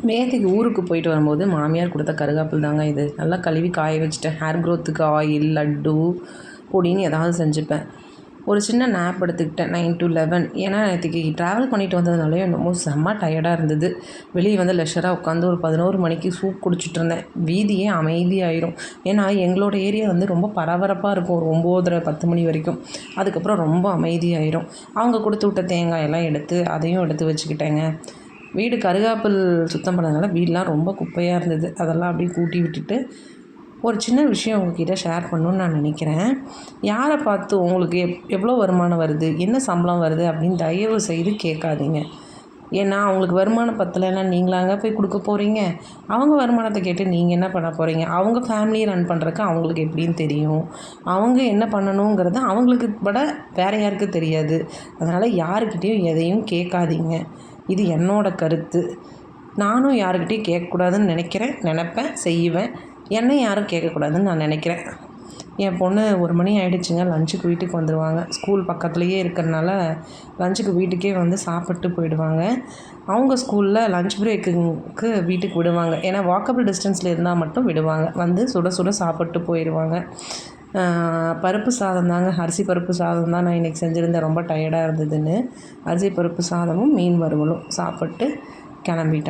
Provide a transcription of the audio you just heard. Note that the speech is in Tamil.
நேற்றுக்கு ஊருக்கு போயிட்டு வரும்போது மாமியார் கொடுத்த கருவேப்பிலை தாங்க இது. நல்லா கழுவி காய வச்சுட்டேன். ஹேர் க்ரோத்துக்கு ஆயில், லட்டு, பொடின்னு ஏதாவது செஞ்சுப்பேன். ஒரு சின்ன நேப் எடுத்துக்கிட்டேன் 9 to 11. ஏன்னா நேற்றுக்கு ட்ராவல் பண்ணிட்டு வந்ததுனாலே என்னமோ செம்ம டயர்டாக இருந்தது. வெளியே வந்து லெஷராக உட்காந்து ஒரு 11 மணிக்கு சூப் குடிச்சிட்டு இருந்தேன். வீதியே அமைதியாயிரும். ஏன்னா எங்களோட ஏரியா வந்து ரொம்ப பரபரப்பாக இருக்கும். ஒரு 9:30 10 மணி வரைக்கும். அதுக்கப்புறம் ரொம்ப அமைதியாயிரும். அவங்க கொடுத்து விட்ட தேங்காயெல்லாம் எடுத்து அதையும் எடுத்து வச்சுக்கிட்டேங்க. வீடு கருகாப்பில் சுத்தம் பண்ணதுனால வீடெலாம் ரொம்ப குப்பையாக இருந்தது. அதெல்லாம் அப்படியே கூட்டி விட்டுட்டு ஒரு சின்ன விஷயம் உங்ககிட்ட ஷேர் பண்ணணுன்னு நான் நினைக்கிறேன். யாரை பார்த்து உங்களுக்கு எவ்வளோ வருமானம் வருது, என்ன சம்பளம் வருது அப்படின்னு தயவு செய்து கேட்காதீங்க. ஏன்னா அவங்களுக்கு வருமானம் பத்தலைன்னா நீங்களாங்க போய் கொடுக்க போகிறீங்க. அவங்க வருமானத்தை கேட்டு நீங்கள் என்ன பண்ண போகிறீங்க? அவங்க ஃபேமிலியை ரன் பண்ணுறக்கு அவங்களுக்கு எப்படின்னு தெரியும். அவங்க என்ன பண்ணணுங்கிறது அவங்களுக்கு விட வேறு யாருக்கு தெரியாது. அதனால் யாருக்கிட்டேயும் எதையும் கேட்காதீங்க. இது என்னோட கருத்து. நானும் யாருக்கிட்டையும் கேட்கக்கூடாதுன்னு நினைப்பேன், செய்வேன். என்னை யாரும் கேட்கக்கூடாதுன்னு நான் நினைக்கிறேன். என் பொண்ணு 1 மணி ஆகிடுச்சுங்க. லஞ்சுக்கு வீட்டுக்கு வந்துடுவாங்க. ஸ்கூல் பக்கத்துலேயே இருக்கிறனால லஞ்சுக்கு வீட்டுக்கே வந்து சாப்பிட்டு போயிடுவாங்க. அவங்க ஸ்கூலில் லஞ்ச் பிரேக்குக்கு வீட்டுக்கு விடுவாங்க. ஏன்னா வாக்கபிள் டிஸ்டன்ஸில் இருந்தால் மட்டும் விடுவாங்க. வந்து சுட சுட சாப்பிட்டு போயிடுவாங்க. பருப்பு சாதம் தாங்க. அரிசி பருப்பு சாதம் தான் நான் இன்றைக்கி செஞ்சுருந்தேன். ரொம்ப டயர்டாக இருந்ததுன்னு அரிசி பருப்பு சாதமும் மீன் வறுவலும் சாப்பிட்டு கிளம்பிட்டேன்.